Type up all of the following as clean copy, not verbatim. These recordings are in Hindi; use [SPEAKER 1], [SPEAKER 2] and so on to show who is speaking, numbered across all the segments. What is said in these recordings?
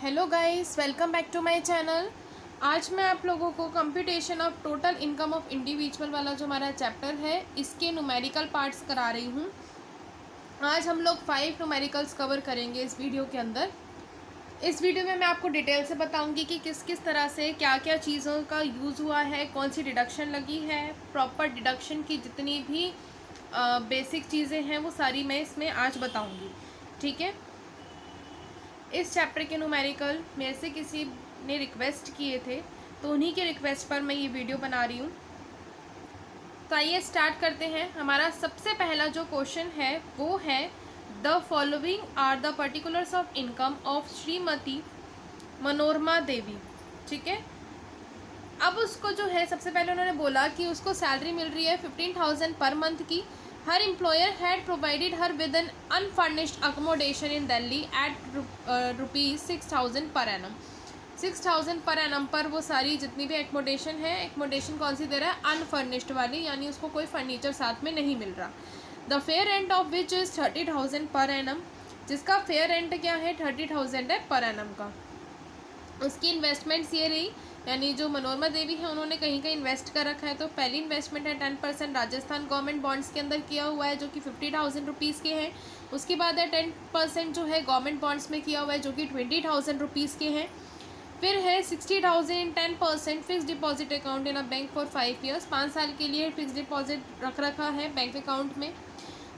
[SPEAKER 1] Hello guys, welcome back to my channel. आज मैं आप लोगों को computation of total income of individual वाला जो हमारा चैप्टर है इसके न्यूमेरिकल पार्ट्स करा रही हूँ। आज हम लोग 5 न्यूमेरिकल्स कवर करेंगे इस वीडियो के अंदर। इस वीडियो में मैं आपको डिटेल से बताऊंगी कि किस किस तरह से क्या क्या चीज़ों का यूज़ हुआ है, कौन सी डिडक्शन लगी है, प्रॉपर डिडक्शन की जितनी भी बेसिक चीज़ें हैं वो सारी मैं इसमें आज बताऊँगी। ठीक है। इस चैप्टर के न्यूमेरिकल मेरे से किसी ने रिक्वेस्ट किए थे, तो उन्हीं के रिक्वेस्ट पर मैं ये वीडियो बना रही हूँ। तो आइए स्टार्ट करते हैं। हमारा सबसे पहला जो क्वेश्चन है वो है the following are the particulars of income of Shrimati Manorama Devi. ठीक है। अब उसको जो है सबसे पहले उन्होंने बोला कि उसको सैलरी मिल रही है 15,000 पर मंथ की। Her employer had provided her with an unfurnished accommodation in Delhi at ₹6,000 per annum. 6,000 per annum पर वो सारी जितनी भी एकोमोडेशन है, एकोमोडेशन कौन सी दे रहा है? अनफर्निश्ड वाली, यानी उसको कोई फर्नीचर साथ में नहीं मिल रहा। The fair rent of which is 30,000 per annum, जिसका फेयर रेंट क्या है? 30,000 है पर एनम का। उसकी इन्वेस्टमेंट्स ये रही, यानी जो मनोरमा देवी है उन्होंने कहीं कहीं इन्वेस्ट कर रखा है। तो पहली इन्वेस्टमेंट है 10% राजस्थान गवर्नमेंट बॉन्ड्स के अंदर किया हुआ है जो कि 50,000 रुपीज़ के हैं। उसके बाद है 10% जो है गवर्नमेंट बॉन्ड्स में किया हुआ है जो कि 20,000 रुपीज़ के हैं। फिर है 60,000 इन 10% fix deposit account in a bank for 5 years, 5 साल के लिए फिक्स डिपॉजिट रख रखा है बैंक अकाउंट में।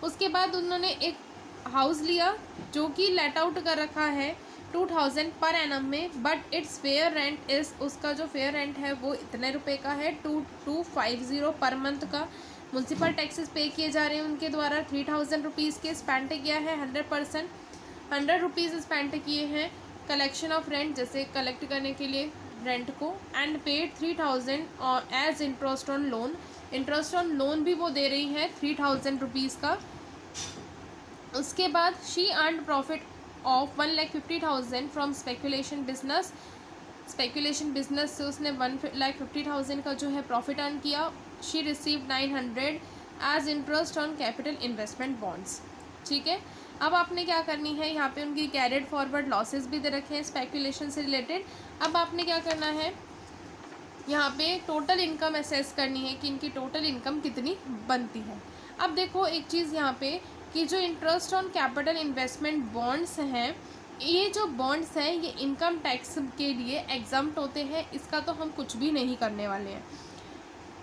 [SPEAKER 1] उसके बाद उन्होंने एक हाउस लिया जो कि लेट आउट कर रखा है 2,000 पर एनम में, but it's fair rent is, उसका जो फेयर रेंट है वो इतने रुपए का है 2,250 पर मंथ का। म्यूनसिपल टैक्सेस पे किए जा रहे हैं उनके द्वारा 3,000 रुपीज़ के। स्पेंड किया है 100%, 100 रुपीज़ स्पेंड किए हैं कलेक्शन ऑफ रेंट, जैसे कलेक्ट करने के लिए रेंट को। एंड पेड 3,000 और as interest on loan, interest on loan भी वो दे रही है 3,000 रुपीज़ का। उसके बाद she earn profit of 1,50,000 from speculation business, speculation business से उसने 1,50,000 का जो है प्रॉफिट अर्न किया। She receive 900 as interest on capital investment bonds. ठीक है। अब आपने क्या करनी है, यहाँ पे उनकी कैरिड फॉरवर्ड लॉसेस भी दे रखे हैं स्पेकुलेशन से रिलेटेड। अब आपने क्या करना है, यहाँ पे टोटल इनकम असेस करनी है कि इनकी टोटल इनकम कितनी बनती है। अब देखो एक चीज़ यहाँ पे कि जो interest on capital investment bonds हैं, ये जो बॉन्ड्स हैं ये इनकम टैक्स के लिए एग्जम्प्ट होते हैं, इसका तो हम कुछ भी नहीं करने वाले हैं।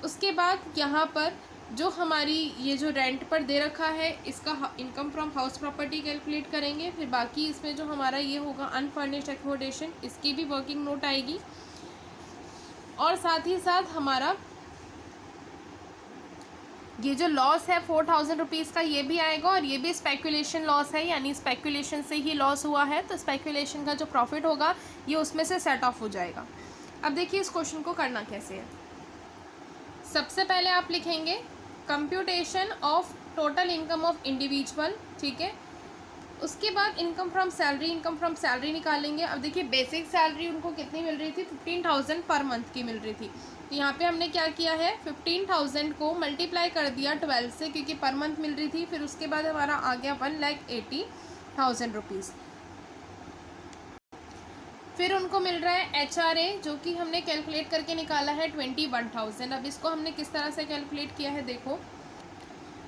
[SPEAKER 1] उसके बाद यहाँ पर जो हमारी ये जो रेंट पर दे रखा है इसका income from house property calculate करेंगे। फिर बाकी इसमें जो हमारा ये होगा अनफर्निश्ड एकोमोडेशन, इसकी भी वर्किंग नोट आएगी। और साथ ही साथ हमारा ये जो लॉस है 4,000 रुपीज़ का ये भी आएगा, और ये भी स्पेकुलेशन लॉस है, यानी स्पेकुलेशन से ही लॉस हुआ है, तो स्पेकुलेशन का जो प्रॉफिट होगा ये उसमें से सेट ऑफ हो जाएगा। अब देखिए इस क्वेश्चन को करना कैसे है। सबसे पहले आप लिखेंगे computation of total income of individual. ठीक है। उसके बाद income from salary, income from salary निकालेंगे। अब देखिए बेसिक सैलरी उनको कितनी मिल रही थी? 15,000 पर मंथ की मिल रही थी। तो यहाँ पे हमने क्या किया है, 15,000 को मल्टीप्लाई कर दिया 12 से, क्योंकि पर मंथ मिल रही थी। फिर उसके बाद हमारा आ गया 1,80,000 रुपीज़। फिर उनको मिल रहा है HRA जो कि हमने कैलकुलेट करके निकाला है 21,000। अब इसको हमने किस तरह से कैलकुलेट किया है, देखो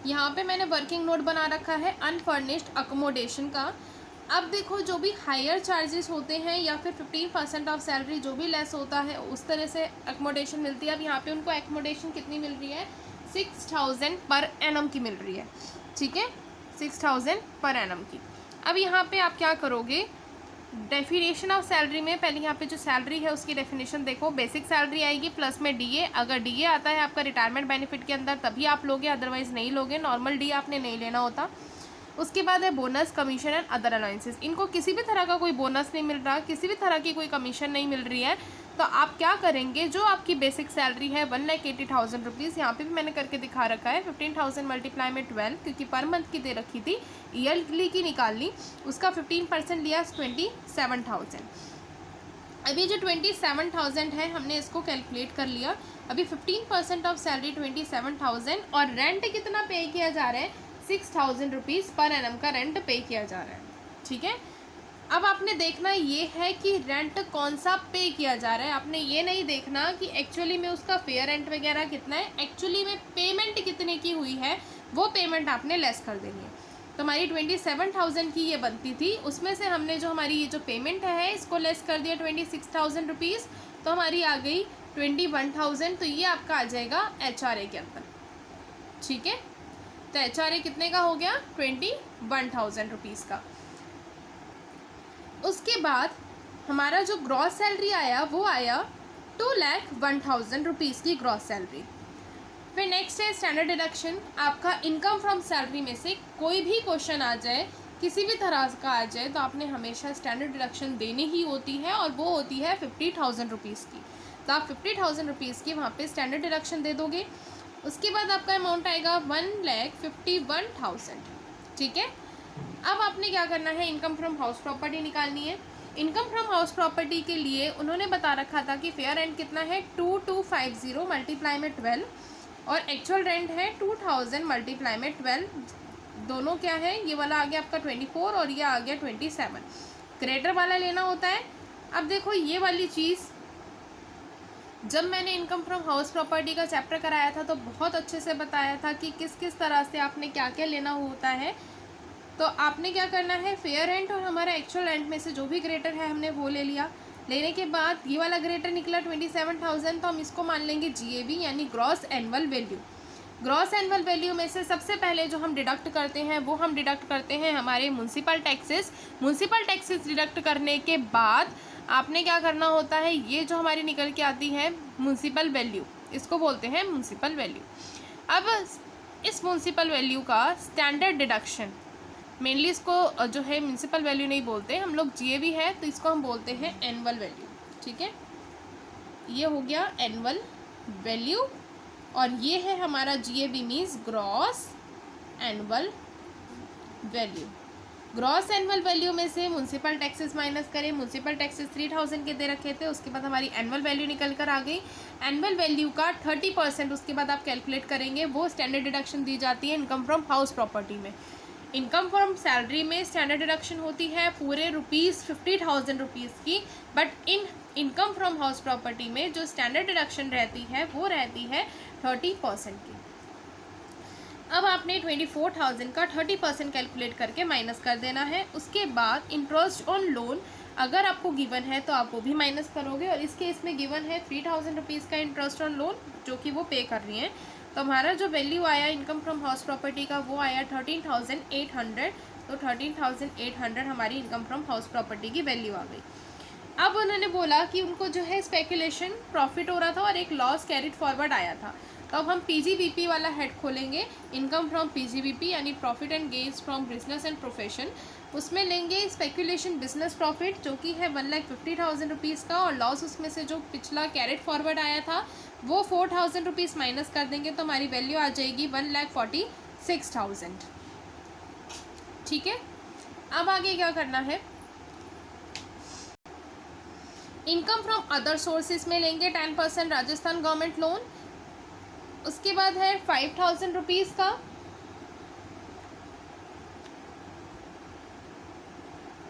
[SPEAKER 1] यहाँ पे मैंने वर्किंग नोट बना रखा है अनफर्निश्ड अकोमोडेशन का। अब देखो जो भी हायर चार्जेस होते हैं या फिर 15% ऑफ सैलरी जो भी लेस होता है उस तरह से अकोमोडेशन मिलती है। अब यहाँ पे उनको अकोमोडेशन कितनी मिल रही है? 6,000 पर एनम की मिल रही है। ठीक है, 6,000 पर एनम की। अब यहाँ पे आप क्या करोगे, डेफिनेशन ऑफ सैलरी में पहले यहाँ पे जो सैलरी है उसकी डेफिनेशन देखो। बेसिक सैलरी आएगी प्लस में DA, अगर DA आता है आपका रिटायरमेंट बेनिफिट के अंदर तभी आप लोगे, अदरवाइज नहीं लोगे। नॉर्मल DA आपने नहीं लेना होता। उसके बाद है bonus, commission and other allowances. इनको किसी भी तरह का कोई बोनस नहीं मिल रहा, किसी भी तरह की कोई कमीशन नहीं मिल रही है। तो आप क्या करेंगे, जो आपकी बेसिक सैलरी है 1,80,000 रुपीज़, यहाँ पे भी मैंने करके दिखा रखा है 15,000 मल्टीप्लाई में 12, क्योंकि पर मंथ की दे रखी थी, ईयरली की निकाल ली, उसका 15% लिया 27,000। अभी जो 27,000 है हमने इसको कैलकुलेट कर लिया। अभी 15% ऑफ सैलरी 27,000, और रेंट कितना पे किया जा रहा है? 6,000 रुपीज़ पर एनम का रेंट पे किया जा रहा है। ठीक है। अब आपने देखना ये है कि रेंट कौन सा पे किया जा रहा है, आपने ये नहीं देखना कि एक्चुअली में उसका फेयर रेंट वगैरह कितना है, एक्चुअली में पेमेंट कितने की हुई है वो पेमेंट आपने लेस कर देनी है। तो हमारी 27,000 की ये बनती थी, उसमें से हमने जो हमारी ये जो पेमेंट है इसको लेस कर दिया 26,000 रुपीज़, तो हमारी आ गई 21,000। तो ये आपका आ जाएगा HRA के अंदर, ठीक है। तो HRA कितने का हो गया, 21,000 रुपीज़ का। उसके बाद हमारा जो ग्रॉस सैलरी आया वो आया 2,01,000 रुपीज़ की ग्रॉस सैलरी। फिर नेक्स्ट है स्टैंडर्ड डिडक्शन। आपका इनकम फ्रॉम सैलरी में से कोई भी क्वेश्चन आ जाए, किसी भी तरह का आ जाए, तो आपने हमेशा स्टैंडर्ड डिडक्शन देनी ही होती है, और वो होती है 50,000 रुपीज़ की। तो आप 50,000 रुपीज़ की वहाँ पे स्टैंडर्ड डिडक्शन दे दोगे। उसके बाद आपका अमाउंट आएगा 1,51,000, ठीक है। अब आपने क्या करना है, इनकम फ्रॉम हाउस प्रॉपर्टी निकालनी है। इनकम फ्रॉम हाउस प्रॉपर्टी के लिए उन्होंने बता रखा था कि फेयर रेंट कितना है 2250 मल्टीप्लाई में 12, और एक्चुअल रेंट है 2000 मल्टीप्लाई में 12। दोनों क्या है, ये वाला आ गया आपका 24 और ये आ गया 27। ग्रेटर वाला लेना होता है। अब देखो ये वाली चीज़ जब मैंने इनकम फ्रॉम हाउस प्रॉपर्टी का चैप्टर कराया था तो बहुत अच्छे से बताया था कि किस किस तरह से आपने क्या क्या लेना होता है। तो आपने क्या करना है, फेयर रेंट और हमारा एक्चुअल रेंट में से जो भी ग्रेटर है हमने वो ले लिया। लेने के बाद ये वाला ग्रेटर निकला 27,000, तो हम इसको मान लेंगे GAV यानी gross annual value. Gross annual value में से सबसे पहले जो हम डिडक्ट करते हैं वो हम डिडक्ट करते हैं हमारे municipal taxes. Municipal taxes deduct करने के बाद आपने क्या करना होता है, ये जो हमारी निकल के आती है म्यूनसिपल वैल्यू, इसको बोलते हैं म्यूनसिपल वैल्यू। अब इस म्यूनसिपल वैल्यू का स्टैंडर्ड डिडक्शन, मेनली इसको जो है म्यूनसिपल वैल्यू नहीं बोलते हम लोग, GAV है तो इसको हम बोलते हैं एनुअल वैल्यू, ठीक है। ये हो गया एनुअल वैल्यू, और ये है हमारा GAV means gross annual value. Gross annual value में से म्यूनसिपल टैक्सेस माइनस करें, म्यूनसिपल टैक्सेस 3,000 के दे रखे थे, उसके बाद हमारी एनुअल वैल्यू निकल कर आ गई। एनुअल वैल्यू का 30% उसके बाद आप कैलकुलेट करेंगे, वो स्टैंडर्ड डिडक्शन दी जाती है इनकम फ्रॉम हाउस प्रॉपर्टी में। इनकम फ्रॉम सैलरी में स्टैंडर्ड डिडक्शन होती है पूरे ₹50,000 की, but income from house property में जो स्टैंडर्ड डिडक्शन रहती है वो रहती है 30% की। अब आपने 24,000 का 30% कैलकुलेट करके माइनस कर देना है। उसके बाद इंटरेस्ट ऑन लोन अगर आपको गिवन है तो आप वो भी माइनस करोगे, और इस केस में गिवन है 3,000 रुपीज़ का इंटरेस्ट ऑन लोन जो कि वो पे कर रही हैं। तो हमारा जो वैल्यू आया इनकम फ्रॉम हाउस प्रॉपर्टी का वो आया 13,800। तो 13,800 हमारी इनकम फ्रॉम हाउस प्रॉपर्टी की वैल्यू आ गई। अब उन्होंने बोला कि उनको जो है स्पेकुलेशन प्रॉफिट हो रहा था और एक लॉस कैरिड फॉरवर्ड आया था। तो अब हम PGBP वाला हेड खोलेंगे, इनकम फ्रॉम PGBP यानी profit and gains from business and profession. उसमें लेंगे स्पेकुलेशन बिजनेस प्रॉफिट जो कि है 1,50,000 रुपीज़ का, और लॉस उसमें से जो पिछला कैरेट फॉरवर्ड आया था वो 4,000 रुपीज़ माइनस कर देंगे, तो हमारी वैल्यू आ जाएगी 1,46,000, ठीक है। अब आगे क्या करना है, इनकम फ्रॉम अदर सोर्सेज में लेंगे 10% राजस्थान गवर्नमेंट लोन। उसके बाद है 5,000 रुपीज़ का।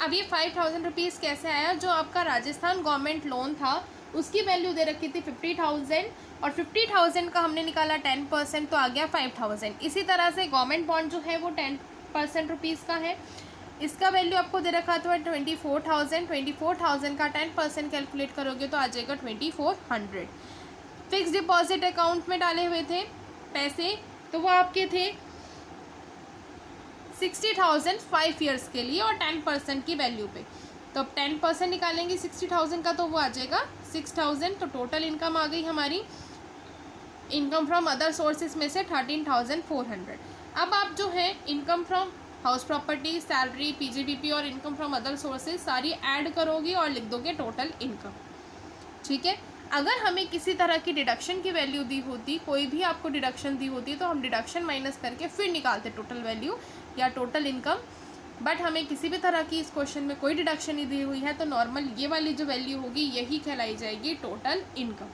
[SPEAKER 1] अब ये 5,000 रुपीज़ कैसे आया, जो आपका राजस्थान गवर्नमेंट लोन था उसकी वैल्यू दे रखी थी 50,000, और 50,000 का हमने निकाला 10% तो आ गया 5,000। इसी तरह से गवर्नमेंट बॉन्ड जो है वो 10% रुपीज़ का है, इसका वैल्यू आपको दे रखा था 24,000। 24,000 का 10% कैलकुलेट करोगे तो आ जाएगा 2,400। फिक्स डिपॉजिट अकाउंट में डाले हुए थे पैसे, तो वो आपके थे 60,000 5 ईयर्स के लिए और 10% की वैल्यू पे। तो अब 10% निकालेंगे 60,000 का तो वो आ जाएगा 6,000। तो टोटल इनकम आ गई हमारी इनकम फ्रॉम अदर सोर्सेज में से 13,400। अब आप जो है income from house property, salary, PGBP और इनकम फ्रॉम अदर सोर्सेज सारी ऐड करोगे और लिख दोगे टोटल इनकम, ठीक है। अगर हमें किसी तरह की डिडक्शन की वैल्यू दी होती, कोई भी आपको डिडक्शन दी होती, तो हम डिडक्शन माइनस करके फिर निकालते टोटल वैल्यू या टोटल इनकम, बट हमें किसी भी तरह की इस क्वेश्चन में कोई डिडक्शन नहीं दी हुई है, तो नॉर्मल ये वाली जो वैल्यू होगी यही कहलाई जाएगी टोटल इनकम।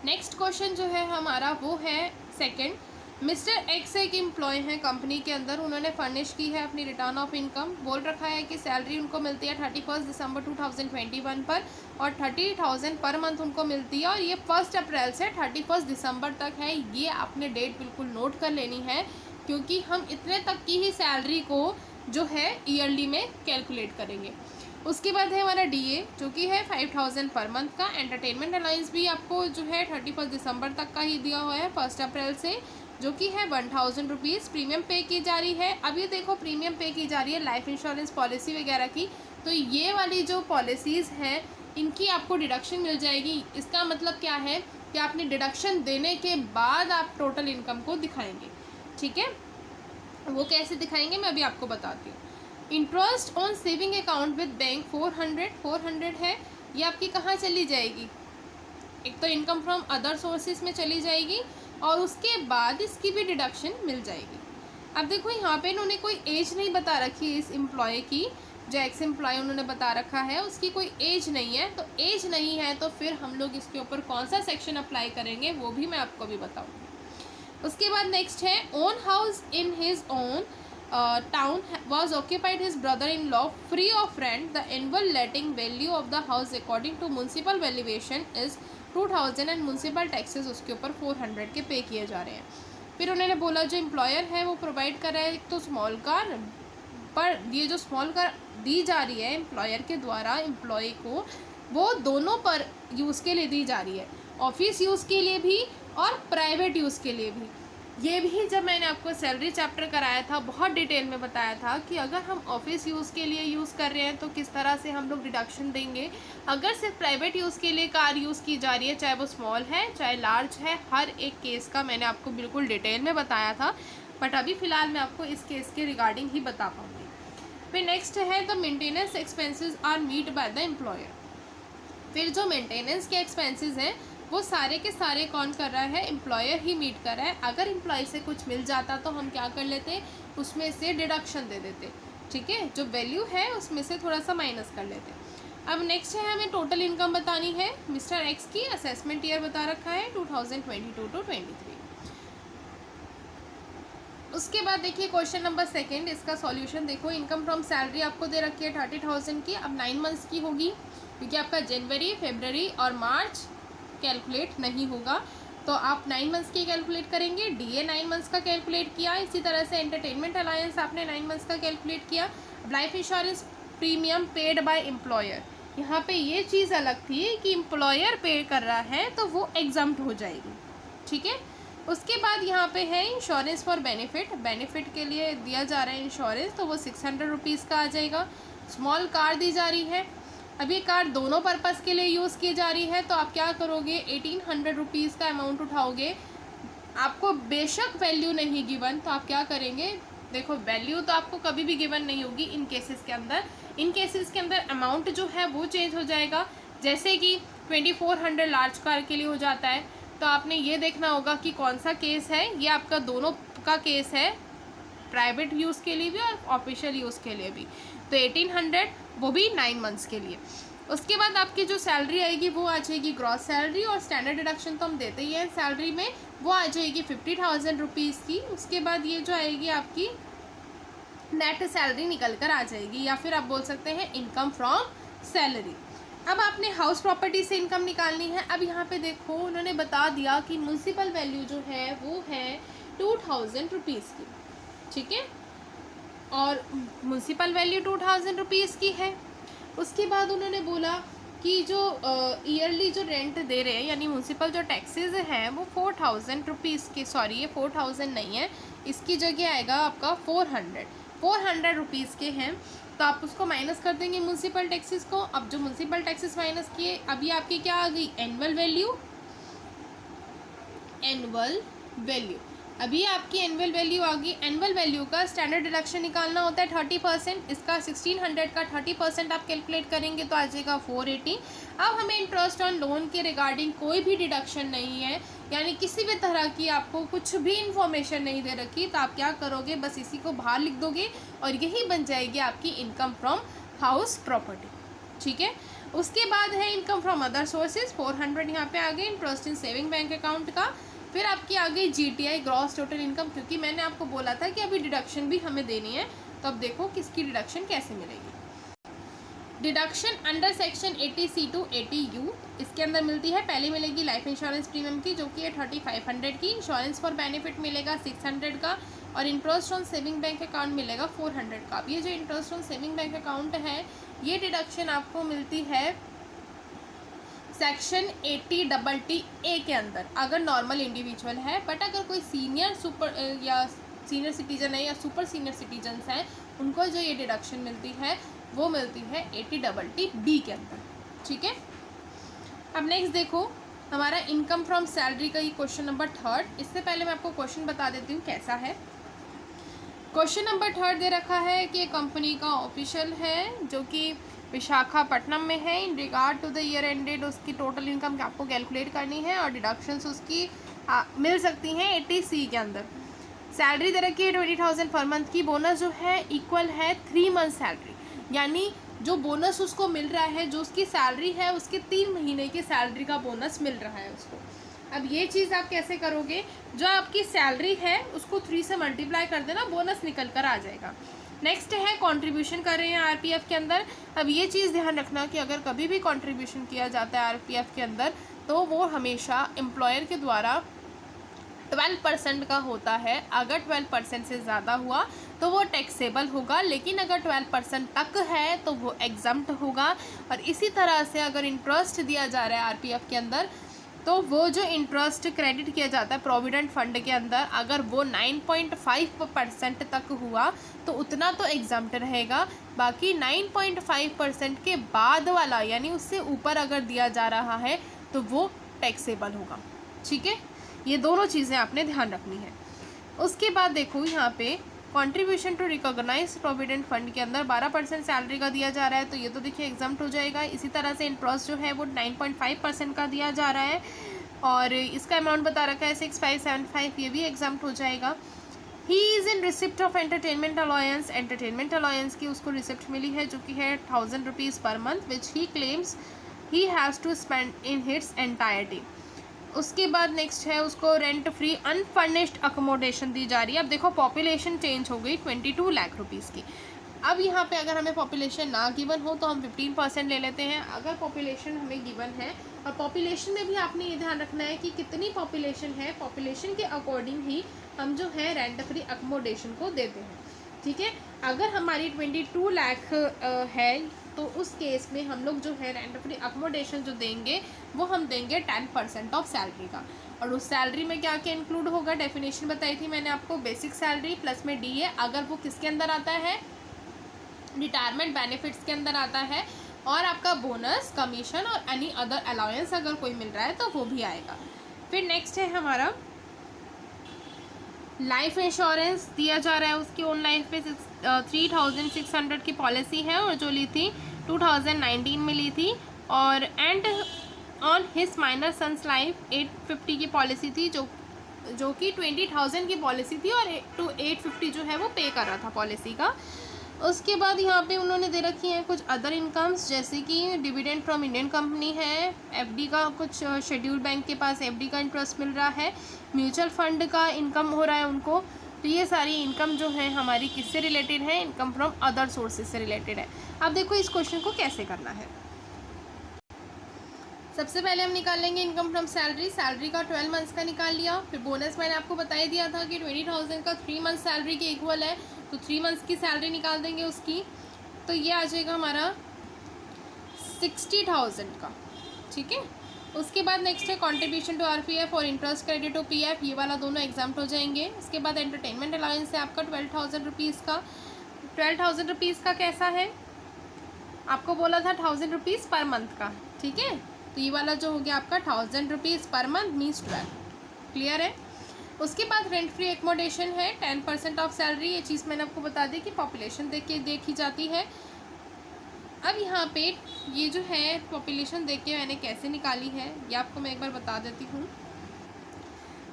[SPEAKER 1] नेक्स्ट क्वेश्चन जो है हमारा वो है सेकंड, मिस्टर एक्स एक एम्प्लॉय हैं कंपनी के अंदर, उन्होंने फर्निश की है अपनी रिटर्न ऑफ इनकम। बोल रखा है कि सैलरी उनको मिलती है 31 दिसंबर 2021 पर और 30,000 पर मंथ उनको मिलती है और ये 1 अप्रैल से 31 दिसंबर तक है। ये आपने डेट बिल्कुल नोट कर लेनी है क्योंकि हम इतने तक की ही सैलरी को जो है ईयरली में कैलकुलेट करेंगे। उसके बाद है हमारा डीए जो कि है 5,000 पर मंथ का। एंटरटेनमेंट अलाउंस भी आपको जो है 31 दिसंबर तक का ही दिया हुआ है 1 अप्रैल से, जो कि है 1,000 रुपीज़। प्रीमियम पे की जा रही है। अब ये देखो प्रीमियम पे की जा रही है लाइफ इंश्योरेंस पॉलिसी वगैरह की, तो ये वाली जो पॉलिसीज़ हैं इनकी आपको डिडक्शन मिल जाएगी। इसका मतलब क्या है कि आपने डिडक्शन देने के बाद आप टोटल इनकम को दिखाएंगे। ठीक है, वो कैसे दिखाएंगे मैं अभी आपको बताती हूँ। Interest on saving account with bank 400 है, ये आपकी कहाँ चली जाएगी? एक तो इनकम फ्रॉम अदर सोर्सेज में चली जाएगी और उसके बाद इसकी भी डिडक्शन मिल जाएगी। अब देखो यहाँ पे इन्होंने कोई एज नहीं बता रखी है इस एम्प्लॉय की, जो एक्स एम्प्लॉय उन्होंने बता रखा है उसकी कोई एज नहीं है। तो एज नहीं है तो फिर हम लोग इसके ऊपर कौन सा सेक्शन अप्लाई करेंगे वो भी मैं आपको भी बताऊँगी। उसके बाद नेक्स्ट है own house in his own town was occupied his brother-in-law free of rent. The annual letting value of the house according to municipal valuation is 2,000 and municipal taxes उसके ऊपर 400 के पे किए जा रहे हैं। फिर उन्होंने बोला जो एम्प्लॉयर है वो प्रोवाइड कर रहा है एक तो स्मॉल कार, पर ये जो स्मॉल कार दी जा रही है एम्प्लॉयर के द्वारा एम्प्लॉय को, वो दोनों पर यूज़ के लिए दी जा रही है, ऑफिस यूज़ के लिए भी और प्राइवेट यूज़ के लिए भी। ये भी जब मैंने आपको सैलरी चैप्टर कराया था बहुत डिटेल में बताया था कि अगर हम ऑफिस यूज़ के लिए यूज़ कर रहे हैं तो किस तरह से हम लोग डिडक्शन देंगे। अगर सिर्फ प्राइवेट यूज़ के लिए कार यूज़ की जा रही है, चाहे वो स्मॉल है चाहे लार्ज है, हर एक केस का मैंने आपको बिल्कुल डिटेल में बताया था, बट अभी फ़िलहाल मैं आपको इस केस के रिगार्डिंग ही बता पाऊँगी। फिर नेक्स्ट है the maintenance expenses are meet by the employer. फिर जो मेंटेनेंस के एक्सपेंसेस हैं वो सारे के सारे कौन कर रहा है? एम्प्लॉयर ही मीट कर रहा है। अगर एम्प्लॉय से कुछ मिल जाता तो हम क्या कर लेते, उसमें से डिडक्शन दे देते। ठीक है, जो वैल्यू है उसमें से थोड़ा सा माइनस कर लेते। अब नेक्स्ट है हमें टोटल इनकम बतानी है। मिस्टर एक्स की असेसमेंट ईयर बता रखा है 2022 to 23। उसके बाद देखिए क्वेश्चन नंबर 2, इसका सॉल्यूशन देखो। इनकम फ्रॉम सैलरी आपको दे रखी है 30,000 की, अब 9 मंथ्स की होगी क्योंकि आपका जनवरी, फरवरी और मार्च कैलकुलेट नहीं होगा, तो आप 9 मंथ्स की कैलकुलेट करेंगे। डीए 9 मंथ्स का कैलकुलेट किया, इसी तरह से एंटरटेनमेंट अलायंस आपने 9 मंथ्स का कैलकुलेट किया। Life insurance premium paid by employer, यहाँ पे ये चीज़ अलग थी कि एम्प्लॉयर पे कर रहा है तो वो एग्जम्प्ट हो जाएगी। ठीक है, उसके बाद यहाँ पे है इंश्योरेंस फॉर बेनिफिट, बेनिफिट के लिए दिया जा रहा है इंश्योरेंस, तो वो 600 रुपीज़ का आ जाएगा। स्मॉल कार दी जा रही है, अब ये कार दोनों पर्पज़ के लिए यूज़ की जा रही है, तो आप क्या करोगे 1800 रुपीज़ का अमाउंट उठाओगे। आपको बेशक वैल्यू नहीं गिवन, तो आप क्या करेंगे, देखो वैल्यू तो आपको कभी भी गिवन नहीं होगी इन केसेस के अंदर। इन केसेस के अंदर अमाउंट जो है वो चेंज हो जाएगा। जैसे कि 2400 लार्ज कार के लिए हो जाता है, तो आपने ये देखना होगा कि कौन सा केस है। ये आपका दोनों का केस है, प्राइवेट यूज़ के लिए भी और ऑफिशियल यूज़ के लिए भी। तो 1800 वो भी 9 मंथ्स के लिए। उसके बाद आपकी जो सैलरी आएगी वो आ जाएगी ग्रॉस सैलरी, और स्टैंडर्ड डिडक्शन तो हम देते ही हैं सैलरी में, वो आ जाएगी 50,000 रुपीज़ की। उसके बाद ये जो आएगी आपकी नेट सैलरी निकल कर आ जाएगी, या फिर आप बोल सकते हैं इनकम फ्रॉम सैलरी। अब आपने हाउस प्रॉपर्टी से इनकम निकालनी है। अब यहाँ पे देखो उन्होंने बता दिया कि म्यूनसिपल वैल्यू जो है वो है 2,000 रुपीज़ की। ठीक है, और म्यूनसिपल वैल्यू 2,000 रुपीज़ की है। उसके बाद उन्होंने बोला कि जो ईयरली जो रेंट दे रहे हैं यानी म्यूनसिपल जो टैक्सेस हैं वो 4,000 रुपीज़ की, सॉरी ये 4,000 नहीं है, इसकी जगह आएगा आपका 400 रुपीज़ के हैं, तो आप उसको माइनस कर देंगे म्यूनसिपल टैक्सेस को। अब जो म्यूनसिपल टैक्सेस माइनस किए, अभी आपकी क्या आ गई, एनुअल वैल्यू। अभी आपकी एनुअल वैल्यू आ गई। एनुअल वैल्यू का स्टैंडर्ड डिडक्शन निकालना होता है 30%, इसका 1600 का 30% आप कैलकुलेट करेंगे तो आ जाएगा 480। अब हमें इंटरेस्ट ऑन लोन के रिगार्डिंग कोई भी डिडक्शन नहीं है, यानी किसी भी तरह की आपको कुछ भी इंफॉर्मेशन नहीं दे रखी, तो आप क्या करोगे, बस इसी को बाहर लिख दोगे और यही बन जाएगी आपकी इनकम फ्रॉम हाउस प्रॉपर्टी। ठीक है, उसके बाद है इनकम फ्रॉम अदर सोर्सेज 400 यहाँ पे आ गए। Interest in saving bank account का फिर आपकी आ गई GTI, ग्रॉस टोटल इनकम, क्योंकि मैंने आपको बोला था कि अभी डिडक्शन भी हमें देनी है, तो अब देखो किसकी डिडक्शन कैसे मिलेगी। Deduction under section 80C to 80U, इसके अंदर मिलती है। पहले मिलेगी लाइफ इंश्योरेंस प्रीमियम की, जो कि है 3500 की। इंश्योरेंस फॉर बेनिफिट मिलेगा 600 का, और interest on saving bank account मिलेगा 400 का। अब ये जो interest on saving bank account है, ये डिडक्शन आपको मिलती है सेक्शन 80TTA के अंदर, अगर नॉर्मल इंडिविजुअल है। बट अगर कोई सीनियर सिटीजन है या सुपर सीनियर सिटीजन्स हैं, उनको जो ये डिडक्शन मिलती है वो मिलती है 80TB के अंदर, ठीक है। अब नेक्स्ट देखो हमारा इनकम फ्रॉम सैलरी का ये क्वेश्चन नंबर 3। इससे पहले मैं आपको क्वेश्चन बता देती हूँ कैसा है। क्वेश्चन नंबर 3 दे रखा है कि कंपनी का ऑफिशियल है जो कि विशाखापट्टनम में है। In regard to the year ended उसकी टोटल इनकम आपको कैलकुलेट करनी है, और डिडक्शंस उसकी मिल सकती हैं 80C के अंदर। सैलरी दे रखी है 20,000 पर मंथ की। बोनस जो है इक्वल है 3 मंथ सैलरी, यानी जो बोनस उसको मिल रहा है, जो उसकी सैलरी है उसके 3 महीने की सैलरी का बोनस मिल रहा है उसको। अब ये चीज़ आप कैसे करोगे, जो आपकी सैलरी है उसको 3 से मल्टीप्लाई कर देना, बोनस निकल कर आ जाएगा। नेक्स्ट है कंट्रीब्यूशन कर रहे हैं RPF के अंदर। अब ये चीज़ ध्यान रखना कि अगर कभी भी कंट्रीब्यूशन किया जाता है RPF के अंदर, तो वो हमेशा एम्प्लॉयर के द्वारा 12% का होता है। अगर 12% से ज़्यादा हुआ तो वो टैक्सेबल होगा, लेकिन अगर 12% तक है तो वो एग्जम्प्ट होगा। और इसी तरह से अगर इंटरेस्ट दिया जा रहा है RPF के अंदर, तो वो जो इंटरेस्ट क्रेडिट किया जाता है प्रोविडेंट फंड के अंदर, अगर वो 9.5% तक हुआ तो उतना तो एग्जम्प्ट रहेगा। बाकी 9.5% के बाद वाला, यानी उससे ऊपर अगर दिया जा रहा है तो वो टैक्सेबल होगा, ठीक है। ये दोनों चीज़ें आपने ध्यान रखनी है। उसके बाद देखो यहाँ पे contribution to recognise provident fund के अंदर 12% सैलरी का दिया जा रहा है, तो ये तो देखिए एग्जम्प्ट हो जाएगा। इसी तरह से इंटरेस्ट जो है वो 9.5% का दिया जा रहा है, और इसका अमाउंट बता रखा है 6575, ये भी एग्जम्प्ट हो जाएगा। He is in receipt of entertainment allowance, entertainment allowance की उसको रिसिप्ट मिली है जो कि है 1000 rupees per month, which he claims he has to spend in its entirety. उसके बाद नेक्स्ट है उसको रेंट फ्री अनफर्निश्ड अकोमोडेशन दी जा रही है। अब देखो पॉपुलेशन चेंज हो गई 22 लाख रुपीज़ की। अब यहाँ पे अगर हमें पॉपुलेशन ना गिवन हो तो हम 15% ले लेते हैं। अगर पॉपुलेशन हमें गिवन है, और पॉपुलेशन में भी आपने ये ध्यान रखना है कि कितनी पॉपुलेशन है, पॉपुलेशन के अकॉर्डिंग ही हम जो है रेंट फ्री अकोमोडेशन को देते हैं, ठीक है। अगर हमारी 22 लाख है तो उस केस में हम लोग जो है रेंट फ्री अकोमोडेशन जो देंगे वो हम देंगे 10% ऑफ सैलरी का। और उस सैलरी में क्या क्या इंक्लूड होगा, डेफिनेशन बताई थी मैंने आपको, बेसिक सैलरी प्लस में DA, अगर वो किसके अंदर आता है, रिटायरमेंट बेनिफिट्स के अंदर आता है, और आपका बोनस, कमीशन और एनी अदर अलाउंस अगर कोई मिल रहा है तो वो भी आएगा। फिर नेक्स्ट है हमारा लाइफ इंश्योरेंस दिया जा रहा है उसकी ओन लाइफ पे 3600 की पॉलिसी है, और जो ली थी 2019 में ली थी। और and on his minor son's life 850 की पॉलिसी थी, जो कि 20,000 की पॉलिसी थी, और 850 जो है वो पे कर रहा था पॉलिसी का। उसके बाद यहाँ पे उन्होंने दे रखी हैं कुछ अदर इनकम्स, जैसे कि डिविडेंड फ्रॉम इंडियन कंपनी है, FD का कुछ शेड्यूल्ड बैंक के पास FD का इंटरेस्ट मिल रहा है, म्यूचुअल फंड का इनकम हो रहा है उनको। तो ये सारी इनकम जो है हमारी किससे रिलेटेड है, इनकम फ्रॉम अदर सोर्सेज से रिलेटेड है। अब देखो इस क्वेश्चन को कैसे करना है। सबसे पहले हम निकाल लेंगे इनकम फ्रॉम सैलरी। सैलरी का 12 मंथ्स का निकाल लिया। फिर बोनस मैंने आपको बता ही दिया था कि 20,000 का 3 मंथ सैलरी के इक्वल है, तो 3 मंथ्स की सैलरी निकाल देंगे उसकी, तो ये आ जाएगा हमारा 60,000 का, ठीक है। उसके बाद नेक्स्ट है कंट्रीब्यूशन टू RPF और इंटरेस्ट क्रेडिट टू PF, ये वाला दोनों एग्जाम्प्ट हो जाएंगे। उसके बाद एंटरटेनमेंट अलाउंस है आपका 12,000 रुपीज़ का। 12,000 रुपीज़ का कैसा है, आपको बोला था 1,000 रुपीज़ पर मंथ का, ठीक है। तो ये वाला जो हो गया आपका 1,000 rupees per month means 12, clear है। उसके बाद रेंट फ्री एकोमोडेशन है 10% ऑफ सैलरी, ये चीज़ मैंने आपको बता दी कि पॉपुलेशन देख के देखी जाती है। अब यहाँ पे ये जो है पॉपुलेशन देख के मैंने कैसे निकाली है ये आपको मैं एक बार बता देती हूँ।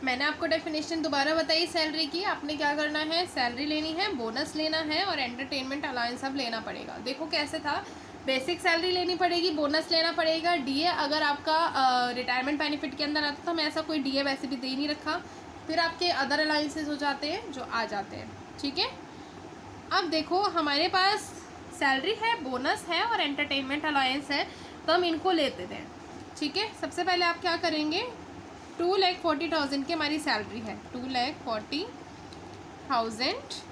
[SPEAKER 1] मैंने आपको डेफिनेशन दोबारा बताई सैलरी की। आपने क्या करना है, सैलरी लेनी है, बोनस लेना है और एंटरटेनमेंट अलाउंस अब लेना पड़ेगा। देखो कैसे था, बेसिक सैलरी लेनी पड़ेगी, बोनस लेना पड़ेगा, डीए अगर आपका रिटायरमेंट बेनिफिट के अंदर आता, तो मैं ऐसा कोई डीए वैसे भी दे नहीं रखा। फिर आपके अदर अलाउंसेस हो जाते हैं जो आ जाते हैं, ठीक है। अब देखो हमारे पास सैलरी है, बोनस है और एंटरटेनमेंट अलाउंस है, तो हम इनको लेते हैं, ठीक है। सबसे पहले आप क्या करेंगे, 2,40,000 की हमारी सैलरी है, 2,40,000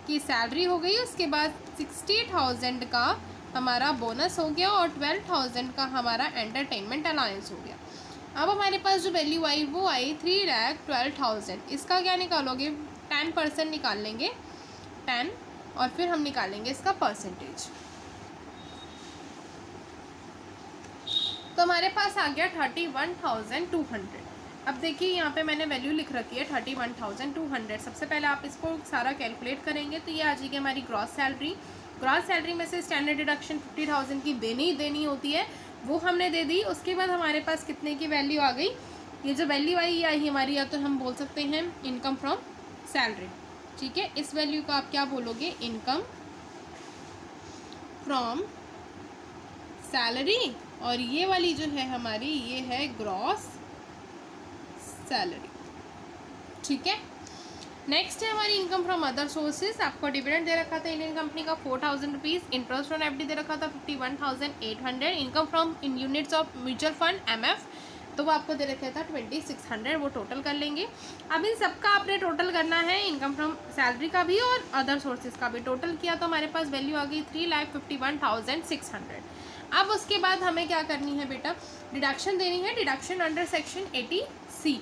[SPEAKER 1] की सैलरी हो गई। उसके बाद 60,000 का हमारा बोनस हो गया और 12,000 का हमारा एंटरटेनमेंट अलाउंस हो गया। अब हमारे पास जो वैल्यू आई वो आई 3,12,000। इसका क्या निकालोगे, 10% निकाल लेंगे, 10, और फिर हम निकालेंगे इसका परसेंटेज। तो हमारे पास आ गया 31,200। अब देखिए यहाँ पे मैंने वैल्यू लिख रखी है 31,200। सबसे पहले आप इसको सारा कैलकुलेट करेंगे तो ये आ जाएगी हमारी ग्रॉस सैलरी। ग्रॉस सैलरी में से स्टैंडर्ड डिडक्शन 50,000 की देनी होती है, वो हमने दे दी। उसके बाद हमारे पास कितने की वैल्यू आ गई, ये जो वैल्यू आई हमारी, या तो हम बोल सकते हैं इनकम फ्रॉम सैलरी, ठीक है। इस वैल्यू को आप क्या बोलोगे, इनकम फ्रॉम सैलरी, और ये वाली जो है हमारी ये है ग्रॉस सैलरी, ठीक है। नेक्स्ट है हमारी इनकम फ्रॉम अदर सोर्सेज। आपको डिविडेंड दे रखा था इंडियन कंपनी का 4,000 रुपीज़, इंटरेस्ट ऑन एफडी दे रखा था 51,800, income from in units of mutual fund MF तो वो आपको दे रखा था 2,600। वो टोटल कर लेंगे। अब इन सबका आपने टोटल करना है, इनकम फ्रॉम सैलरी का भी और अदर सोर्सेज का भी टोटल किया तो हमारे पास वैल्यू आ गई 3,51,600। अब उसके बाद हमें क्या करनी है बेटा, डिडक्शन देनी है, डिडक्शन अंडर सेक्शन 80C।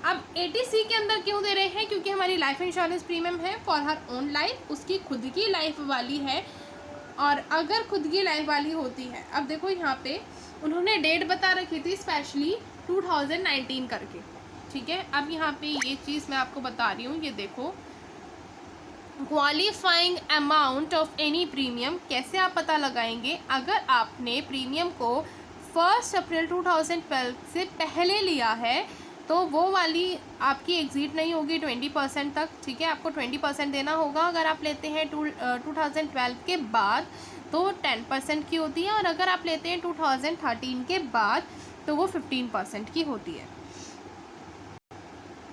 [SPEAKER 1] अब 80C के अंदर क्यों दे रहे हैं, क्योंकि हमारी लाइफ इंश्योरेंस प्रीमियम है फॉर हर ओन लाइफ, उसकी खुद की लाइफ वाली है, और अगर खुद की लाइफ वाली होती है, अब देखो यहाँ पे उन्होंने डेट बता रखी थी स्पेशली 2019 करके, ठीक है। अब यहाँ पे ये चीज़ मैं आपको बता रही हूँ, ये देखो, qualifying amount of any premium कैसे आप पता लगाएंगे, अगर आपने प्रीमियम को 1 अप्रैल 2012 से पहले लिया है तो वो वाली आपकी एग्जिट नहीं होगी 20% तक, ठीक है। आपको 20% देना होगा। अगर आप लेते हैं 2012 के बाद तो 10% की होती है, और अगर आप लेते हैं 2013 के बाद तो वो 15% की होती है।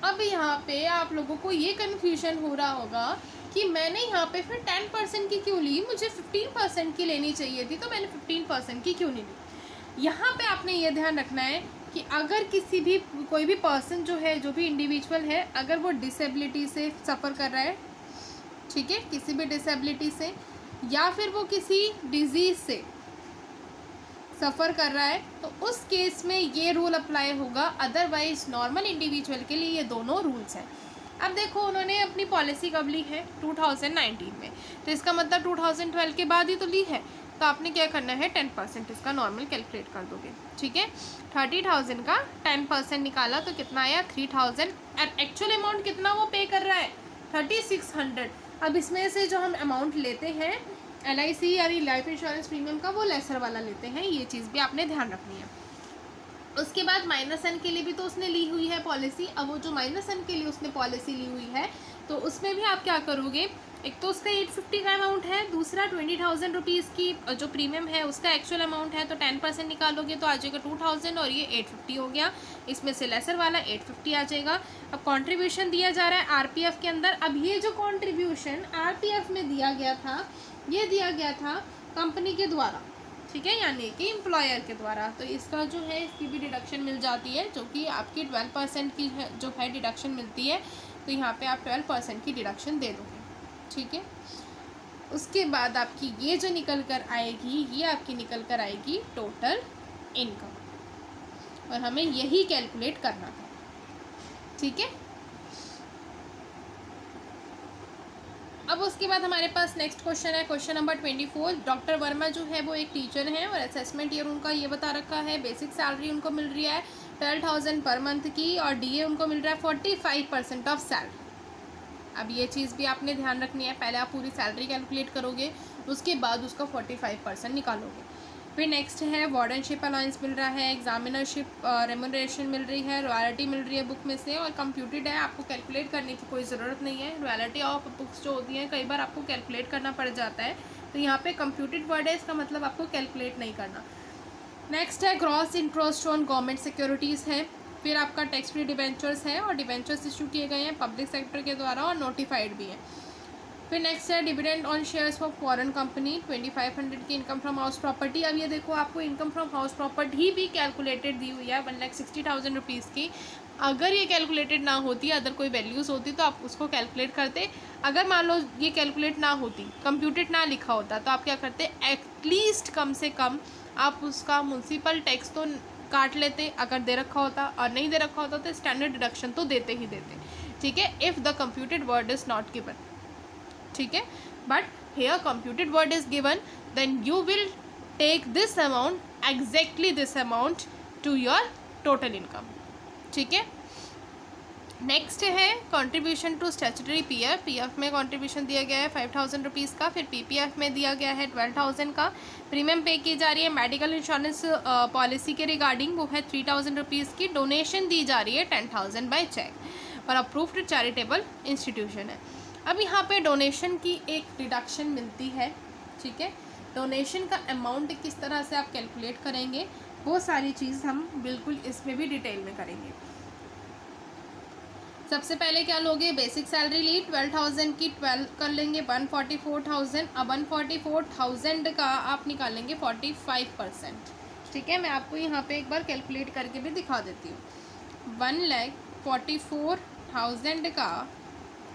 [SPEAKER 1] अब यहाँ पे आप लोगों को ये कन्फ्यूजन हो रहा होगा कि मैंने यहाँ पे फिर 10% की क्यों ली, मुझे 15% की लेनी चाहिए थी, तो मैंने 15% की क्यों नहीं ली। यहाँ पे आपने ये ध्यान रखना है कि अगर किसी भी कोई भी पर्सन जो है, जो भी इंडिविजुअल है, अगर वो डिसेबिलिटी से सफ़र कर रहा है, ठीक है, किसी भी डिसेबिलिटी से, या फिर वो किसी डिजीज़ से सफ़र कर रहा है, तो उस केस में ये रूल अप्लाई होगा। अदरवाइज नॉर्मल इंडिविजुअल के लिए ये दोनों रूल्स हैं। अब देखो उन्होंने अपनी पॉलिसी कब ली है, 2019 में, तो इसका मतलब 2012 के बाद ही तो ली है, तो आपने क्या करना है, 10% इसका नॉर्मल कैलकुलेट कर दोगे, ठीक है। 30,000 का 10% निकाला तो कितना आया, 3,000, और एक्चुअल अमाउंट कितना वो पे कर रहा है, 3,600। अब इसमें से जो हम अमाउंट लेते हैं LIC यानी लाइफ इंश्योरेंस प्रीमियम का, वो लेसर वाला लेते हैं, ये चीज़ भी आपने ध्यान रखनी है। उसके बाद -N के लिए भी तो उसने ली हुई है पॉलिसी। अब वो जो -N के लिए उसने पॉलिसी ली हुई है, तो उसमें भी आप क्या करोगे, एक तो उसका 850 का अमाउंट है, दूसरा 20,000 रुपीज़ की जो प्रीमियम है उसका एक्चुअल अमाउंट है, तो 10% निकालोगे तो आ जाएगा 2,000, और ये 850 हो गया। इसमें से लेसर वाला 850 आ जाएगा। अब कॉन्ट्रीब्यूशन दिया जा रहा है RPF के अंदर। अब ये जो कॉन्ट्रीब्यूशन RPF में दिया गया था, ये दिया गया था कंपनी के द्वारा, ठीक है, यानी कि एम्प्लॉयर के द्वारा, तो इसका जो है इसकी भी डिडक्शन मिल जाती है, जो कि आपकी 12% की है, जो है डिडक्शन मिलती है। तो यहाँ पे आप 12% की डिडक्शन दे दोगे, ठीक है। उसके बाद आपकी ये जो निकल कर आएगी, ये आपकी निकल कर आएगी टोटल इनकम, और हमें यही कैलकुलेट करना था, ठीक है। अब उसके बाद हमारे पास नेक्स्ट क्वेश्चन है, क्वेश्चन नंबर 24। डॉक्टर वर्मा जो है वो एक टीचर हैं, और असेसमेंट ईयर उनका ये बता रखा है, बेसिक सैलरी उनको मिल रही है 12,000 पर मंथ की, और DA उनको मिल रहा है 45% ऑफ सैलरी। अब ये चीज़ भी आपने ध्यान रखनी है, पहले आप पूरी सैलरी कैलकुलेट करोगे, उसके बाद उसका 45% निकालोगे। फिर नेक्स्ट है वार्डनशिप अलाउंस मिल रहा है, एग्जामिनरशिप रेम्यूनरेशन मिल रही है, रॉयल्टी मिल रही है बुक में से, और कंप्यूटेड है, आपको कैलकुलेट करने की कोई ज़रूरत नहीं है। रॉयल्टी ऑफ बुक्स जो होती हैं कई बार आपको कैलकुलेट करना पड़ जाता है, तो यहाँ पे कंप्यूटेड वर्ड है, इसका मतलब आपको कैलकुलेट नहीं करना। नेक्स्ट है gross interest on government securities है। फिर आपका टैक्स फ्री डिबेंचर्स है और डिबेंचर्स इशू किए गए हैं पब्लिक सेक्टर के द्वारा और नोटिफाइड भी हैं। फिर नेक्स्ट है dividend on shares for foreign company 2500 की इनकम फ्रॉम हाउस प्रॉपर्टी। अब ये देखो आपको इनकम फ्रॉम हाउस प्रॉपर्टी भी कैलकुलेटेड दी हुई है 1,60,000 रुपीज़ की। अगर ये कैलकुलेटेड ना होती, अदर कोई वैल्यूज़ होती तो आप उसको कैलकुलेट करते। अगर मान लो ये कैलकुलेट ना होती, कंप्यूटेड ना लिखा होता, तो आप क्या करते, एटलीस्ट कम से कम आप उसका म्युनिसिपल टैक्स तो काट लेते अगर दे रखा होता, और नहीं दे रखा होता तो स्टैंडर्ड डिडक्शन तो देते ही देते। ठीक है, if the computed word is not given. ठीक है, but here computed word is given, then you will take this amount, exactly this amount to your total income. ठीक है, नेक्स्ट है contribution to statutory PF. PF में कंट्रीब्यूशन दिया गया है 5,000 रुपीज़ का। फिर पीपीएफ में दिया गया है 12,000 का। प्रीमियम पे की जा रही है मेडिकल इंश्योरेंस पॉलिसी के रिगार्डिंग, वो है 3,000 रुपीज़ की। डोनेशन दी जा रही है 10,000 बाय चेक और अप्रूव्ड चैरिटेबल इंस्टीट्यूशन है। अब यहाँ पे डोनेशन की एक डिडक्शन मिलती है। ठीक है, डोनेशन का अमाउंट किस तरह से आप कैलकुलेट करेंगे, वो सारी चीज़ हम बिल्कुल इसमें भी डिटेल में करेंगे। सबसे पहले क्या लोगे, बेसिक सैलरी ली 12,000 की 12 कर लेंगे 144,000। अब 144,000 का आप निकालेंगे 45%। ठीक है, मैं आपको यहाँ पे एक बार कैलकुलेट करके भी दिखा देती हूँ। 1,44,000 का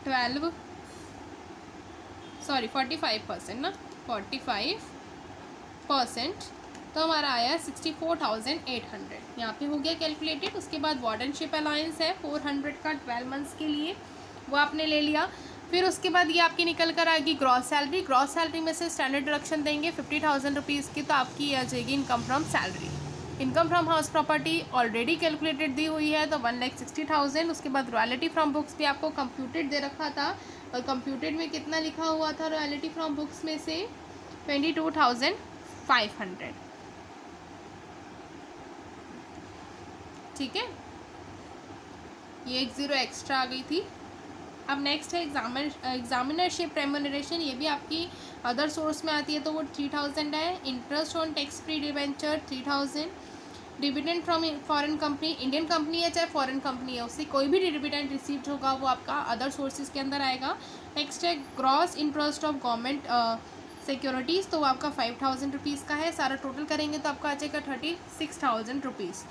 [SPEAKER 1] 45% ना, 45% तो हमारा आया 64,800। यहाँ पे हो गया कैलकुलेटेड। उसके बाद वार्डनशिप अलाउंस है 400 का 12 मंथ्स के लिए, वो आपने ले लिया। फिर उसके बाद ये आपकी निकल कर आएगी ग्रॉस सैलरी। ग्रॉस सैलरी में से स्टैंडर्ड डिडक्शन देंगे 50,000 रुपीज़ की, तो आपकी आ जाएगी income from salary. Income from house property already calculated दी हुई है, तो 1,60,000। उसके बाद रॉयल्टी फ्रॉम बुक्स भी आपको कंप्यूटेड दे रखा था, और कंप्यूटेड में कितना लिखा हुआ था रॉयल्टी फ्रॉम बुक्स में से 22,500। ठीक है, ये एक ज़ीरो एक्स्ट्रा आ गई थी। अब नेक्स्ट है एग्जामिनरशिप रेम्यूनरेशन। ये भी आपकी अदर सोर्स में आती है, तो वो 3,000 है। Interest on tax free debenture 3,000। Dividend from foreign company, Indian company है चाहे फॉरेन कंपनी है, उससे कोई भी डिविडेंड रिसीव्ड होगा वो आपका अदर सोर्सेज के अंदर आएगा। नेक्स्ट है gross interest of government securities, तो वो आपका 5,000 रुपीज़ का है। सारा टोटल करेंगे तो आपका आ जाएगा 36,000 रुपीज़।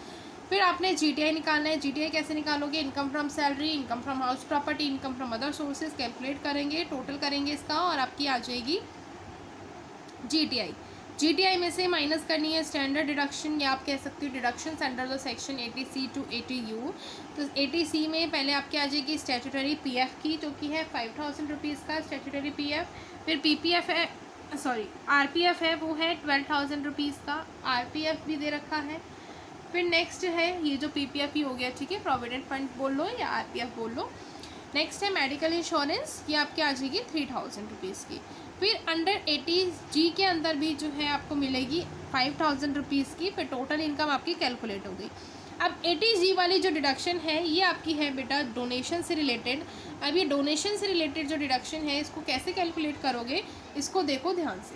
[SPEAKER 1] फिर आपने जीटीआई निकालना है। जीटीआई कैसे निकालोगे, income from salary, income from house property, income from other sources calculate करेंगे, टोटल करेंगे इसका, और आपकी आ जाएगी जीटीआई। जीटीआई में से माइनस करनी है स्टैंडर्ड डिडक्शन, या आप कह सकते हो deduction under the section 80C to 80U। तो 80C में पहले आपकी आ जाएगी स्टैट्यूटरी पीएफ की, जो कि है 5,000 रुपीज़ का स्टैट्यूटरी पीएफ। फिर पीपीएफ है, सॉरी आरपीएफ है, वो है 12,000 रुपीज़ का, आरपीएफ भी दे रखा है। फिर नेक्स्ट है ये जो पीपीएफ ही हो गया, ठीक है, प्रोविडेंट फंड बोल लो या आरपीएफ बोल लो। नेक्स्ट है मेडिकल इंश्योरेंस, ये आपके आ जाएगी 3,000 रुपीज़ की। फिर अंडर 80G के अंदर भी जो है आपको मिलेगी 5,000 रुपीज़ की। फिर टोटल इनकम आपकी कैलकुलेट हो गई। अब 80G वाली जो डिडक्शन है ये आपकी है बेटा डोनेशन से रिलेटेड। अब ये डोनेशन से रिलेटेड जो डिडक्शन है इसको कैसे कैलकुलेट करोगे, इसको देखो ध्यान से।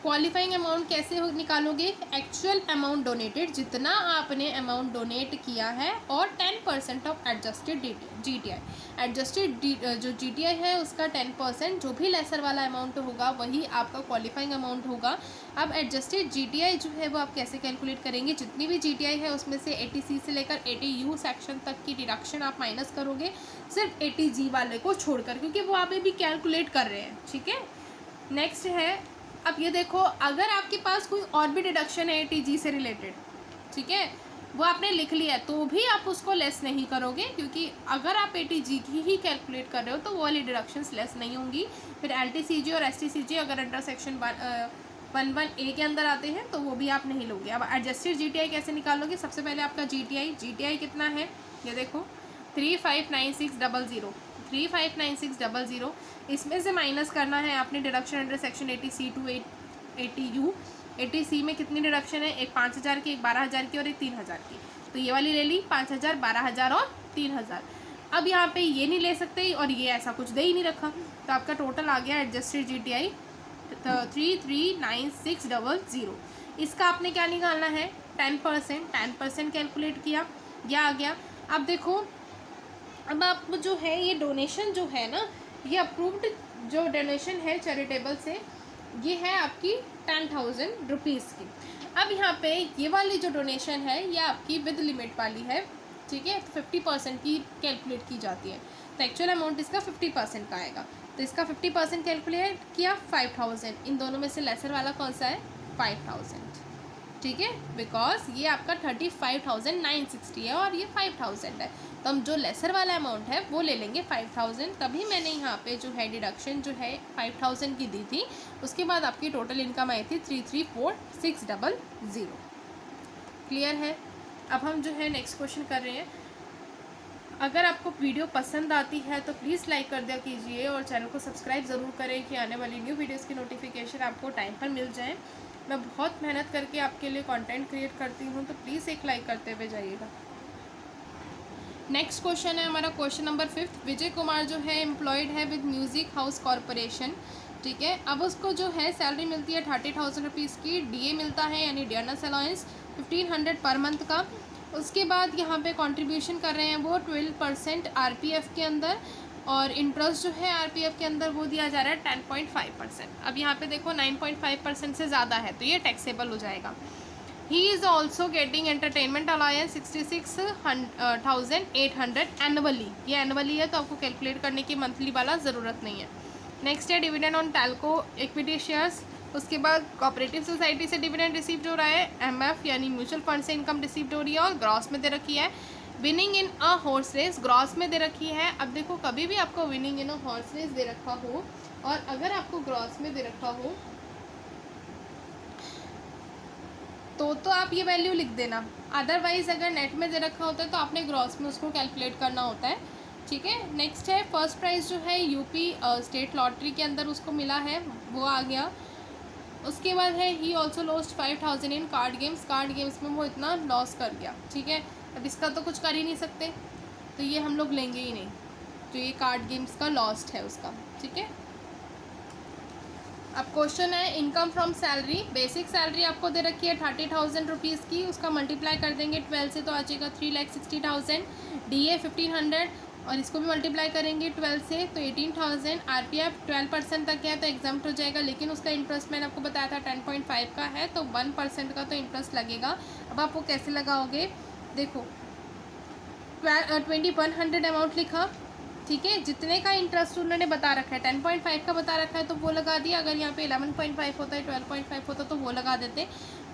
[SPEAKER 1] क्वालिफाइंग अमाउंट कैसे निकालोगे, एक्चुअल अमाउंट डोनेटेड, जितना आपने अमाउंट डोनेट किया है, और 10% ऑफ एडजस्टेड जीटीआई। एडजस्टेड जो जीटीआई है उसका 10%, जो भी लेसर वाला अमाउंट होगा वही आपका क्वालिफाइंग अमाउंट होगा। अब एडजस्टेड जीटीआई जो है वो आप कैसे कैलकुलेट करेंगे, जितनी भी जीटीआई है उसमें से 80C से लेकर 80U सेक्शन तक की डिडक्शन आप माइनस करोगे, सिर्फ 80G वाले को छोड़कर, क्योंकि वो आप भी कैलकुलेट कर रहे हैं। ठीक है, नेक्स्ट है, अब ये देखो, अगर आपके पास कोई और भी डिडक्शन है 80G से रिलेटेड, ठीक है, वो आपने लिख लिया तो भी आप उसको लेस नहीं करोगे, क्योंकि अगर आप 80G की ही कैलकुलेट कर रहे हो तो वो वाली डिडक्शंस लेस नहीं होंगी। फिर LTCG और STCG अगर अंडर सेक्शन 11A के अंदर आते हैं तो वो भी आप नहीं लोगे। अब एडजस्टेड GTI कैसे निकालोगे, सबसे पहले आपका GTI कितना है, ये देखो 359600, 359600, इसमें से माइनस करना है आपने deduction under section 80C to 80U। 80C में कितनी डिडक्शन है, एक 5,000 की, एक 12,000 की और एक 3,000 की, तो ये वाली ले ली 5,000, 12,000 और 3,000। अब यहाँ पे ये नहीं ले सकते और ये ऐसा कुछ दे ही नहीं रखा, तो आपका टोटल आ गया एडजस्टेड GTI 339600। इसका आपने क्या निकालना है 10% कैलकुलेट किया, यह आ गया। अब देखो, अब आप जो है ये डोनेशन जो है ना, ये अप्रूव्ड जो डोनेशन है चैरिटेबल से, ये है आपकी 10,000 रुपीज़ की। अब यहाँ पे ये वाली जो डोनेशन है ये आपकी विद लिमिट वाली है, ठीक है। 50% की कैलकुलेट की जाती है, तो एक्चुअल अमाउंट इसका 50% का आएगा। तो इसका 50% कैलकुलेट किया 5,000, इन दोनों में से लेसर वाला कौन सा है 5,000, ठीक है, बिकॉज ये आपका 35,960 है और ये 5,000 है, तो हम जो लेसर वाला अमाउंट है वो ले लेंगे 5,000। तभी मैंने यहाँ पे जो है डिडक्शन जो है 5,000 की दी थी, उसके बाद आपकी टोटल इनकम आई थी 334600। क्लियर है। अब हम जो है नेक्स्ट क्वेश्चन कर रहे हैं। अगर आपको वीडियो पसंद आती है तो प्लीज़ लाइक कर दिया कीजिए और चैनल को सब्सक्राइब ज़रूर करें कि आने वाली न्यू वीडियोज़ की नोटिफिकेशन आपको टाइम पर मिल जाए। मैं बहुत मेहनत करके आपके लिए कंटेंट क्रिएट करती हूँ, तो प्लीज़ एक लाइक करते हुए जाइएगा। नेक्स्ट क्वेश्चन है हमारा क्वेश्चन नंबर 5। विजय कुमार जो है एम्प्लॉयड है विद म्यूज़िक हाउस कॉरपोरेशन, ठीक है। अब उसको जो है सैलरी मिलती है 30,000 रुपीज़ की, डीए मिलता है यानी डियरनेस अलाउंस 1500 पर मंथ का। उसके बाद यहाँ पे कंट्रीब्यूशन कर रहे हैं वो 12% आरपीएफ के अंदर, और इंटरेस्ट जो है आरपीएफ के अंदर वो दिया जा रहा है 10.5%। अब यहाँ पे देखो 9.5% से ज़्यादा है तो ये टैक्सेबल हो जाएगा। He is also getting entertainment allowance 66,800 annually. ये एनुअली है तो आपको कैलकुलेट करने की मंथली वाला ज़रूरत नहीं है। नेक्स्ट है dividend on Telco equity shares. उसके बाद कोऑपरेटिव सोसाइटी से डिविडेंड रिसीव्ड हो रहा है, एमएफ यानी म्यूचुअल फंड से इनकम रिसीव्ड हो रही है और ग्रॉस में दे रखी है। Winning in a horse race gross में दे रखी है। अब देखो कभी भी आपको winning in a horse race दे रखा हो और अगर आपको ग्रॉस में दे रखा हो तो आप ये वैल्यू लिख देना, अदरवाइज अगर नेट में दे रखा होता है तो आपने ग्रॉस में उसको कैलकुलेट करना होता है, ठीक है। नेक्स्ट है फर्स्ट प्राइज़ जो है यूपी स्टेट लॉटरी के अंदर उसको मिला है, वो आ गया। उसके बाद है he also lost 5,000 in card games में वो इतना लॉस कर गया, ठीक है। अब इसका तो कुछ कर ही नहीं सकते, तो ये हम लोग लेंगे ही नहीं, जो ये कार्ड गेम्स का लॉस्ट है उसका, ठीक है। अब क्वेश्चन है income from salary. Basic salary आपको दे रखी है 30,000 रुपीज़ की, उसका मल्टीप्लाई कर देंगे 12 से तो आ जाएगा 3,60,000। डीए 1,500 और इसको भी मल्टीप्लाई करेंगे 12 से तो 18,000। आरपीएफ 12% तक है तो एग्जाम्प्ट हो जाएगा, लेकिन उसका इंटरेस्ट मैंने आपको बताया था 10.5 का है तो 1% का तो इंटरेस्ट लगेगा। अब आप वो कैसे लगाओगे, देखो 2,100 अमाउंट लिखा, ठीक है। जितने का इंटरेस्ट उन्होंने बता रखा है 10.5 का बता रखा है तो वो लगा दिया। अगर यहाँ पे 11.5 होता है 12.5 होता तो वो लगा देते,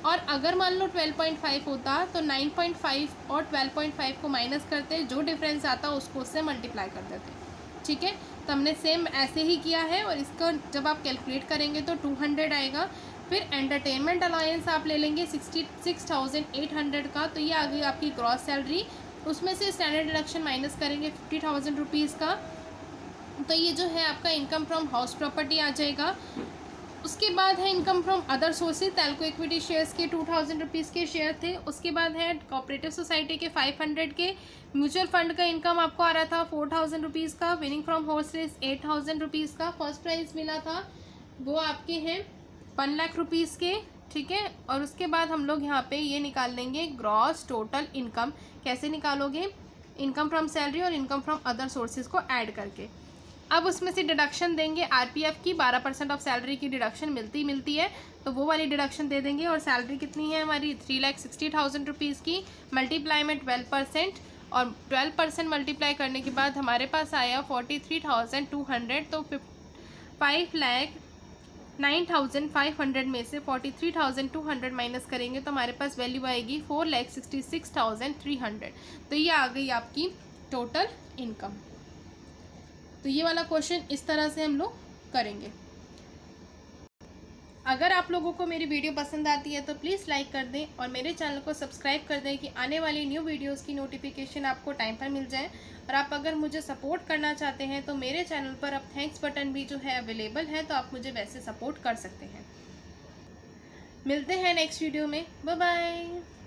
[SPEAKER 1] और अगर मान लो 12.5 होता तो 9.5 और 12.5 को माइनस करते, जो डिफरेंस आता उसको उससे मल्टीप्लाई कर देते, ठीक है। तो हमने सेम ऐसे ही किया है और इसको जब आप कैलकुलेट करेंगे तो 200 आएगा। फिर एंटरटेनमेंट अलाउंस आप ले लेंगे 66,800 का, तो ये आ गई आपकी ग्रॉस सैलरी। उसमें से स्टैंडर्ड डिडक्शन माइनस करेंगे 50,000 रुपीज़ का, तो ये जो है आपका इनकम फ्रॉम हाउस प्रॉपर्टी आ जाएगा। उसके बाद है income from other sources, Telco equity shares के 2,000 रुपीज़ के शेयर थे। उसके बाद है कोऑपरेटिव सोसाइटी के 500 के, म्यूचुअल फंड का इनकम आपको आ रहा था 4,000 रुपीज़ का, winning from horse race 8,000 rupees का, फर्स्ट प्राइज़ मिला था वो आपके हैं 1 लाख रुपीज़ के, ठीक है। और उसके बाद हम लोग यहाँ पे ये निकाल लेंगे ग्रॉस टोटल इनकम। कैसे निकालोगे, इनकम फ्रॉम सैलरी और इनकम फ्रॉम अदर सोर्सेज को ऐड करके। अब उसमें से डिडक्शन देंगे आरपीएफ की 12% ऑफ सैलरी की डिडक्शन मिलती है तो वो वाली डिडक्शन दे देंगे। और सैलरी कितनी है हमारी 3,60,000 रुपीज़ की, मल्टीप्लाई में 12%, और 12% मल्टीप्लाई करने के बाद हमारे पास आया 43,200। तो 5,09,500 में से 43,200 माइनस करेंगे तो हमारे पास वैल्यू आएगी 4,66,300। तो ये आ गई आपकी टोटल इनकम। तो ये वाला क्वेश्चन इस तरह से हम लोग करेंगे। अगर आप लोगों को मेरी वीडियो पसंद आती है तो प्लीज़ लाइक कर दें और मेरे चैनल को सब्सक्राइब कर दें कि आने वाली न्यू वीडियोस की नोटिफिकेशन आपको टाइम पर मिल जाए। और आप अगर मुझे सपोर्ट करना चाहते हैं तो मेरे चैनल पर अब थैंक्स बटन भी जो है अवेलेबल है, तो आप मुझे वैसे सपोर्ट कर सकते हैं। मिलते हैं नेक्स्ट वीडियो में, बाय बाय।